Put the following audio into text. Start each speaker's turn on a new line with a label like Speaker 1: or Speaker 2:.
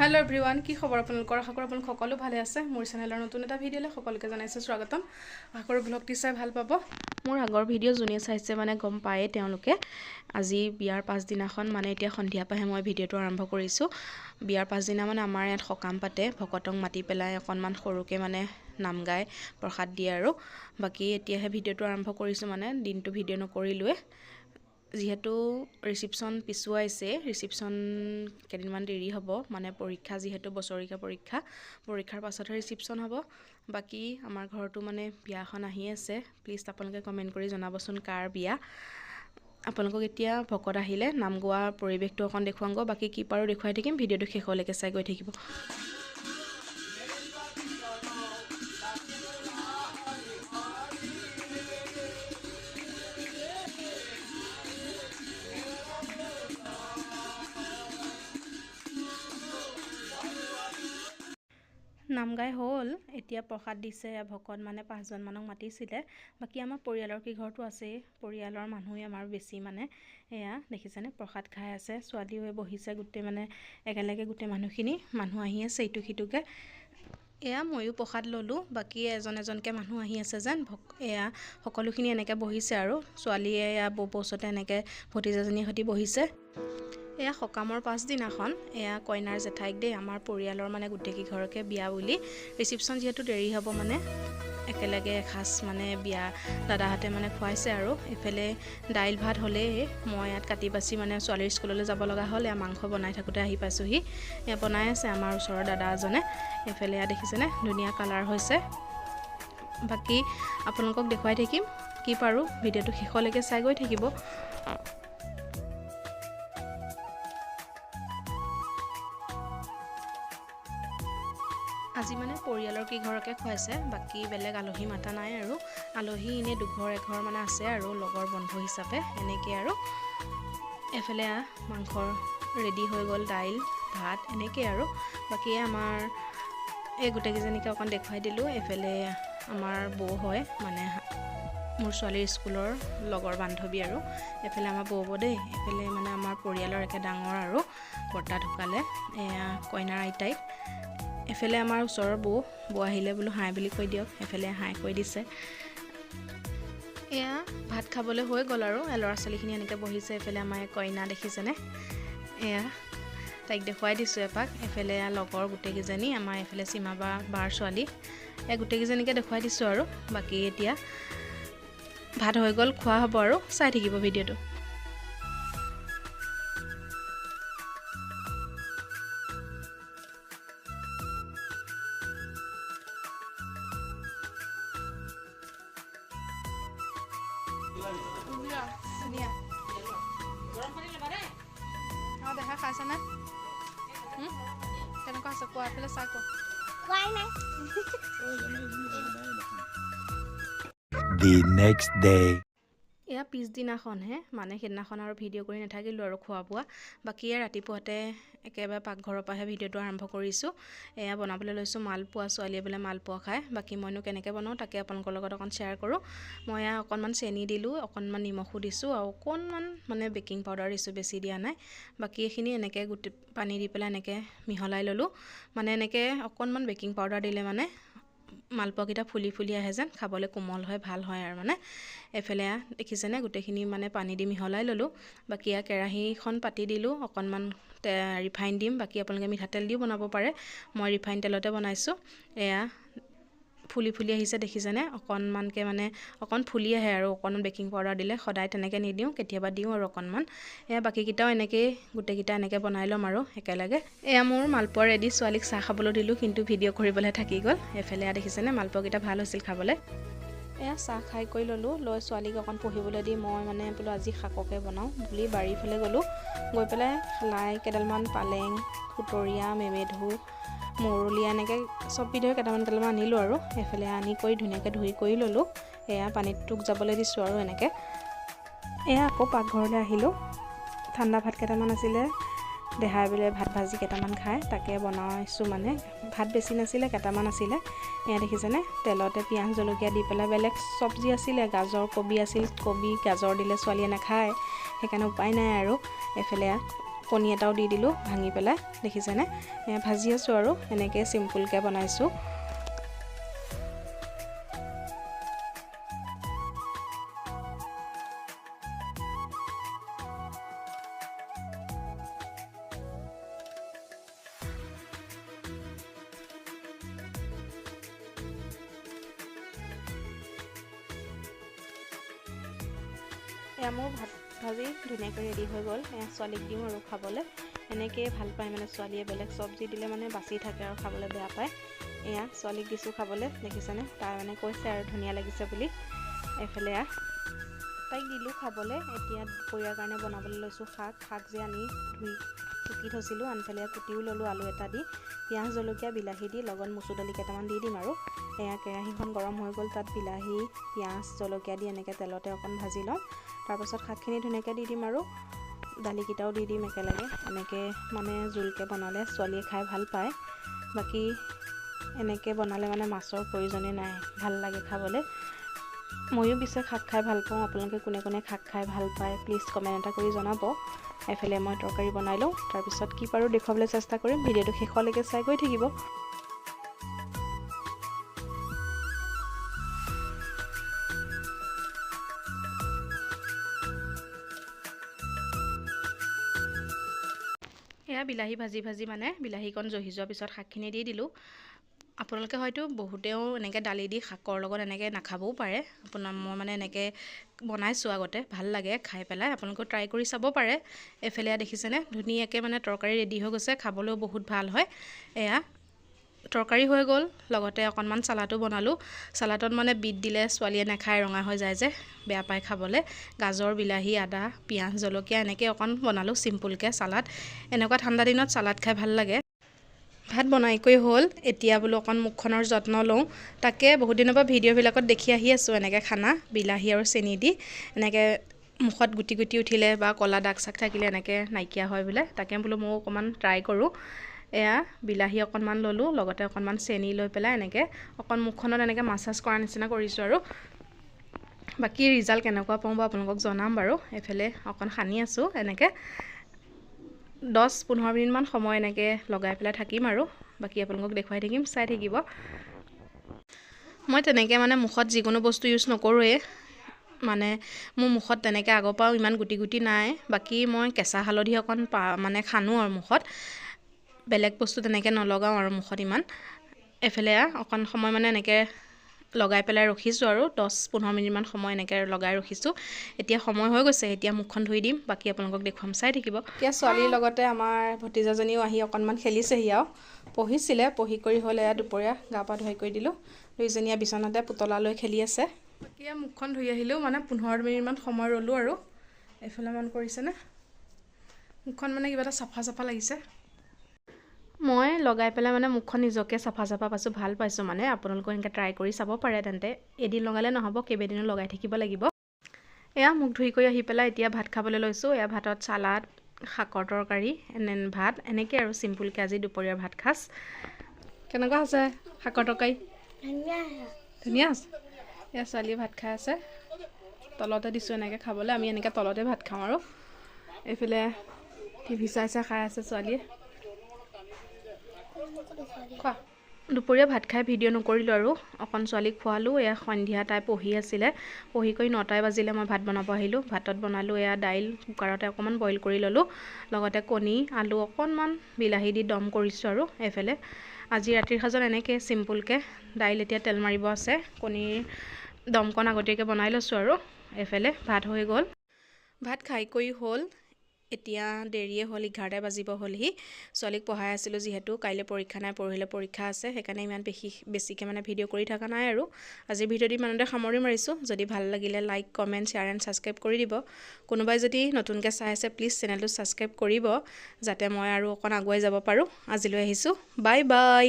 Speaker 1: Hello everyone কি খবৰ আপোনালোকৰ আশা কৰোঁ আপোনালোক সকলো ভালে আছে মোৰ চেনেলৰ নতুন এটা ভিডিঅ'লৈ সকলোকে জনাইছো স্বাগতম আশা কৰোঁ ব্লগটি চাই ভাল পাব মোৰ আগৰ ভিডিঅ' যোনে চাইছে মানে গম পায়ে তেওঁলোকে আজি বিয়াৰ পাছদিনাখন মানে এতিয়া সন্ধিয়া পাহে মই ভিডিঅ'টো আৰম্ভ কৰিছো বিয়াৰ পাছদিনা মানে আমাৰ ইয়াত সকাম পাতে ভকতক মাতি পেলাই অকনমান সৰুকে মানে নাম গায় প্ৰসাদ দিয়ে আৰু বাকি এতিয়াহে ভিডিঅ'টো আৰম্ভ কৰিছো মানে দিনটো ভিডিঅ' নকৰিলোৱে যেহেতু ৰিসেপশন পিছুৱাইছে ৰিসেপশন কেদিনমান দেৰি হ'ব মানে পৰীক্ষা যেহেতু বছৰিকা পৰীক্ষাৰ পাছতহে ৰিসেপশন হ'ব বাকি আমাৰ ঘৰটো মানে বিয়াখন আহি আছে প্লিজ আপোনালোকে কমেন্ট কৰি জনাবচোন কাৰ বিয়া আপোনালোকক এতিয়া ভকত আহিলে নাম গোৱা পৰিবেশটো অকন দেখুৱাংগো বাকি কি পাৰো দেখুৱাই থাকিম ভিডিঅ'টো শেষলৈকে চাই গৈ থাকিব নাম গাই হল এতিয়া প্ৰসাদ দিছে ভকত মানে 5 জন মানক মাতিছিলে বাকি আমাৰ পৰিয়ালৰ কি ঘৰটো আছে পৰিয়ালৰ মানুহে আমাৰ বেছি মানে এয়া দেখিছেনে প্ৰসাদ খাই আছে ছোৱালী হৈ বহিছে গুটে মানে একেলগে গুটে মানুহ আহি আছে ইটো হিতুকে এয়া ময়ো প্ৰসাদ ললো বাকি এজনকে মানুহ আহি আছে যেন এয়া সকলোখিনি এনেকে বহিছে আৰু ছোৱালীয়ে এয়া ববছতে এনেকে ভতিজাজনী হতি বহিছে এয়া সকামৰ পাছদিনাখন এয়া কইনাৰ জেঠাইক দে আমাৰ পৰিয়ালৰ মানে গুটে কি ঘৰকে বিয়া বুলি ৰিসেপশন যেহেতু দেৰি হ'ব মানে একেলগে এখাস মানে বিয়া দাদাহাতে মানে খুৱাইছে আৰু এফালে দাইল ভাত হলে মই ইয়াত কাটি বাছি মানে ছোৱালীৰ স্কুললৈ যাব লগা হ'ল এয়া মাংস বনাই থাকোতে আহি পাইছোহি এয়া বনাই আছে আমাৰ ওচৰৰ দাদা এজনে এফালে এয়া দেখিছেনে ধুনীয়া কালাৰ হৈছে বাকি আপোনালোকক দেখুৱাই থাকিম কি পাৰো ভিডিঅ'টো শেষলৈকে চাই গৈ থাকিব আজি মানে পৰিয়ালৰ কি ঘৰকে খুৱাইছে বাকি বেলেগ আলহী মাতা নাই আৰু আলহী ইনে দুঘৰ এঘৰ মানে আছে আৰু লগৰ বন্ধু হিচাপে এনেকে আৰু এফালে মাংস ৰেডি হৈ গল দাইল ভাত এনেকে আৰু বাকি আমাৰ এই গুটে কিজনীকে অকন দেখুৱাই দিলো এফালে আমাৰ বৌ হয় মানে মোৰ ছোৱালীৰ স্কুলৰ লগৰ বান্ধৱী আৰু এফালে আমাৰ বৌ দেই এফালে মানে আমাৰ পৰিয়ালৰ একে ডাঙৰ আৰু বৰ্তা ঢুকালে এয়া কইনাৰ আইতাই এফালে আমাৰ ওচৰৰ বৌ আহিলে বুলো হাই বুলি কৈ দিয়ক এফালে হাই কৈ দিছে এয়া ভাত খাবলৈ হৈ গল আৰু ল'ৰা ছোৱালীখিনি এনেকে বহিছে এফালে আমাৰ কইনা দেখিছেনে এয়া তাইক দেখুৱাই দিছো এপাক এফালে লগৰ গুটে কিজনী আমাৰ এফালে সীমা বাৰ ছোৱালী এ গুটে কিজনীকে দেখুৱাই দিছো আৰু বাকি এতিয়া ভাত হৈ গল খোৱা হ'ব আৰু চাই থাকিব ভিডিঅ'টো দেখা খাইছে না কেনেকুৱা আছে কোৱা এফালে চাই কোৱা
Speaker 2: The next day.
Speaker 1: এয়া পিছদিনাখন হে মানে সেইদিনাখন আৰু ভিডিঅ' কৰি নাথাকিলো আৰু খোৱা বোৱা বাকি ৰাতিপুৱাতে একেবাৰে পাকঘৰৰ পৰাহে ভিডিঅ'টো আৰম্ভ কৰিছো এয়া বনাবলৈ লৈছো মালপোৱা ছোৱালীয়ে বোলে মালপোৱা খায় বাকি মইনো কেনেকৈ বনাও তাকে আপোনালোকৰ লগত অকন শ্বেয়াৰ কৰোঁ মই অকনমান চেনি দিলো অকনমান নিমখো দিছো আৰু অকনমান মানে বেকিং পাউডাৰ দিছো বেছি দিয়া নাই বাকি এখিনি এনেকৈ গুটি পানী দি পেলাই এনেকৈ মিহলাই ললো মানে এনেকৈ অকনমান বেকিং পাউডাৰ দিলে মানে মালপোৱা কিটা ফুলি আহে যেন খাবলৈ কোমল হয় ভাল হয় আৰু মানে এফালে দেখিছেনে গুটেখিনি মানে পানী দি মিহলাই ললো বাকি কেৰাহীখন পাতি দিলো অকনমান ৰিফাইন দিম বাকি আপোনালোকে মিঠাতেল দিও বনাব পাৰে মই ৰিফাইন তেলতে বনাইছো এয়া ফুলি আহিছে দেখিছেনে অকনমানকে মানে অকন ফুলি আহে আৰু অকনমান বেকিং পাউডাৰ দিলে সদায় তেনেকৈ নিদিও কেতিয়াবা দিও আৰু অকনমান এয়া বাকি কিটাও এনেকৈ গুটে কিটা এনেকৈ বনাই লম আৰু একেলগে এয়া মোৰ মালপোৱা ৰেডি ছোৱালীক চাহ খাবলৈ দিলো কিন্তু ভিডিঅ' কৰিবলৈ থাকি গল এফালে দেখিছেনে মালপোৱা কিটা ভাল হৈছিল খাবলৈ এয়া চাহ খাই কৰি ললো লৈ ছোৱালীক অকন পঢ়িবলৈ দি মই মানে বোলো আজি শাককে বনাও বুলি বাৰীৰ ফালে গলো গৈ পেলাই লাই কেডালমান পালেং খুতৰীয়া মেমেধু মৰুলিয়া এনেকৈ সব বিধৰ কেটামান আনিলো আৰু এফালে আনি কৰি ধুনীয়াকৈ ধুই কৰি ললো এয়া পানীত টুক যাবলৈ দিছো আৰু এনেকৈ এয়া আকৌ পাকঘৰলৈ আহিলো ঠাণ্ডা ভাত কেটামান আছিলে দেহাই বোলে ভাত ভাজি কেটামান খায় তাকে বনাইছো মানে ভাত বেছি নাছিলে কেটামান আছিলে এয়া দেখিছেনে তেলতে পিয়াজ জলকীয়া দি পেলাই বেলেগ সবজি আছিলে গাজৰ কবি আছিল কবি গাজৰ দিলে ছোৱালীয়ে নাখায় সেইকাৰণে উপায় নাই আৰু এফালে কণী এটাও দি দিলোঁ ভাঙি পেলাই দেখিছেনে ভাজি আছোঁ আৰু এনেকৈ চিম্পুলকৈ বনাইছোঁ এয়া মোৰ ভাত ভাজি ধুনীয়াকৈ ৰেডি হৈ গ'ল এয়া ছোৱালীক দিওঁ আৰু খাবলৈ এনেকৈয়ে ভাল পায় মানে ছোৱালীয়ে বেলেগ চব্জি দিলে মানে বাচি থাকে আৰু খাবলৈ বেয়া পায় এয়া ছোৱালীক দিছোঁ খাবলৈ দেখিছেনে তাই মানে কৈছে আৰু ধুনীয়া লাগিছে বুলি এফালে তাইক দিলোঁ খাবলৈ এতিয়া দুপৰীয়াৰ কাৰণে বনাবলৈ লৈছোঁ শাক যে আনি ধুই টুকি থৈছিলোঁ আনফালে কুটিও ল'লোঁ আলু এটা দি পিঁয়াজ জলকীয়া বিলাহী দি লগত মচুৰ দালি কেইটামান দি দিম আৰু এয়া কেৰাহীখন গৰম হৈ গ'ল তাত বিলাহী পিঁয়াজ জলকীয়া দি এনেকৈ তেলতে অকণ ভাজি ল'ম তাৰপাছত শাকখিনি ধুনীয়াকৈ দি দিম আৰু দালিকেইটাও দি দিম একেলগে এনেকৈ মানে জোলকৈ বনালে ছোৱালীয়ে খাই ভাল পায় বাকী এনেকৈ বনালে মানে মাছৰ প্ৰয়োজনেই নাই ভাল লাগে খাবলৈ ময়ো পিছে শাক খাই ভাল পাওঁ আপোনালোকে কোনে কোনে শাক খাই ভাল পায় প্লিজ কমেণ্ট এটা কৰি জনাব এফালে মই তৰকাৰী বনাই লওঁ তাৰপিছত কি পাৰোঁ দেখুৱাবলৈ চেষ্টা কৰিম ভিডিঅ'টো শেষলৈকে চাই গৈ থাকিব এয়া বিলাহী ভাজি মানে বিলাহীকণ জহি যোৱাৰ পিছত শাকখিনি দি দিলোঁ আপোনালোকে হয়তো বহুতেও এনেকৈ দালি দি শাকৰ লগত এনেকৈ নাখাবও পাৰে মই মানে এনেকৈ বনাইছোঁ আগতে ভাল লাগে খাই পেলাই আপোনালোকেও ট্ৰাই কৰি চাব পাৰে এফালে দেখিছেনে ধুনীয়াকৈ মানে তৰকাৰী ৰেডি হৈ গৈছে খাবলৈও বহুত ভাল হয় এয়া তৰকাৰী হৈ গ'ল লগতে অকণমান চালাডো বনালোঁ চালাডত মানে বিট দিলে ছোৱালীয়ে নাখায় ৰঙা হৈ যায় যে বেয়া পায় খাবলৈ গাজৰ বিলাহী আদা পিঁয়াজ জলকীয়া এনেকৈ অকণ বনালোঁ চিম্পুলকৈ চালাড এনেকুৱা ঠাণ্ডা দিনত চালাড খাই ভাল লাগে ভাত বনাই কৰি হ'ল এতিয়া বোলো অকণ মুখখনৰ যত্ন লওঁ তাকে বহুত দিনৰ পৰা ভিডিঅ'বিলাকত দেখি আহি আছোঁ এনেকৈ খানা বিলাহী আৰু চেনি দি এনেকৈ মুখত গুটি গুটি উঠিলে বা ক'লা দাগ চাগ থাকিলে এনেকৈ নাইকিয়া হয় বোলে তাকে বোলো ময়ো অকণমান ট্ৰাই কৰোঁ এয়া বিলাহী অকণমান ল'লোঁ লগতে অকণমান চেনি লৈ পেলাই এনেকৈ অকণ মুখখনত এনেকৈ মাছাজ কৰা নিচিনা কৰিছোঁ আৰু বাকী ৰিজাল্ট কেনেকুৱা পাওঁ বা আপোনালোকক জনাম বাৰু এফালে অকণ সানি আছোঁ এনেকৈ 10-15 মিনিটমান সময় এনেকৈ লগাই পেলাই থাকিম আৰু বাকী আপোনালোকক দেখুৱাই থাকিম চাই থাকিব মই তেনেকৈ মানে মুখত যিকোনো বস্তু ইউজ নকৰোঁৱে মানে মোৰ মুখত তেনেকৈ আগৰ পৰাও ইমান গুটি গুটি নাই বাকী মই কেঁচা হালধি অকণ মানে সানো আৰু মুখত বেলেগ বস্তু তেনেকৈ নলগাওঁ আৰু মুখত ইমান এফালে অকণ সময় মানে এনেকৈ লগাই পেলাই ৰখিছোঁ আৰু 10-15 মিনিটমান সময় এনেকৈ লগাই ৰখিছোঁ এতিয়া সময় হৈ গৈছে এতিয়া মুখখন ধুই দিম বাকী আপোনালোকক দেখুৱাম চাই থাকিব এতিয়া ছোৱালীৰ লগতে আমাৰ ভতিজাজনীও আহি অকণমান খেলিছেহি আৰু পঢ়ি কৰি হ'লে দুপৰীয়া গা পা ধুই কৰি দিলোঁ দুইজনীয়ে বিচনাতে পুতলা লৈ খেলি আছে বাকী মুখখন ধুই আহিলোঁ মানে 15 মিনিটমান সময় ৰ'লোঁ আৰু এইফালে মন কৰিছেনে মুখখন মানে কিবা এটা চাফা লাগিছে মই লগাই পেলাই মানে মুখখন নিজকে চাফা পাইছোঁ ভাল পাইছোঁ মানে আপোনালোকে এনেকৈ ট্ৰাই কৰি চাব পাৰে তেন্তে এদিন লগালে নহ'ব কেইবাদিনো লগাই থাকিব লাগিব এয়া মুখ ধুই কৰি আহি পেলাই এতিয়া ভাত খাবলৈ লৈছোঁ এয়া ভাতত চালাড শাকৰ তৰকাৰী ভাত এনেকৈ আৰু চিম্পুলকৈ আজি দুপৰীয়াৰ ভাত খাজ কেনেকুৱা আছে শাকৰ তৰকাৰী ধুনীয়া আছে এয়া ছোৱালীয়ে ভাত খাই আছে তলতে দিছোঁ এনেকৈ খাবলৈ আমি এনেকৈ তলতে ভাত খাওঁ আৰু এইফালে টিভি চাই খাই আছে ছোৱালীয়ে খোৱা দুপৰীয়া ভাত খাই ভিডিঅ' নকৰিলোঁ আৰু অকণ ছোৱালীক খোৱালোঁ এয়া সন্ধিয়া তাই পঢ়ি আছিলে পঢ়ি কৰি 9 বাজিলে মই ভাত বনাব আহিলোঁ ভাতত বনালোঁ এয়া দাইল কুকাৰতে অকণমান বইল কৰি ল'লোঁ লগতে কণী আলু অকণমান বিলাহী দি দম কৰিছোঁ আৰু এইফালে আজি ৰাতিৰ সাজত এনেকৈ চিম্পুলকৈ দাইল এতিয়া তেল মাৰিব আছে কণীৰ দমকণ আগতীয়াকৈ বনাই লৈছোঁ আৰু এইফালে ভাত হৈ গ'ল ভাত খাই কৰি হ'ল এতিয়া দেৰিয়ে হ'ল 11 বাজিব হ'লহি ছোৱালীক পঢ়াই আছিলোঁ যিহেতু কাইলৈ পৰীক্ষা নাই পৰহিলে পৰীক্ষা আছে সেইকাৰণে ইমান বেছিকৈ মানে ভিডিঅ' কৰি থকা নাই আৰু আজিৰ ভিডিঅ'টি ইমানতে সামৰি মাৰিছোঁ যদি ভাল লাগিলে like comment share and subscribe কৰি দিব কোনোবাই যদি নতুনকৈ চাই আছে প্লিজ চেনেলটো ছাবস্ক্ৰাইব কৰিব যাতে মই আৰু অকণ আগুৱাই যাব পাৰোঁ আজিলৈ আহিছোঁ বাই বাই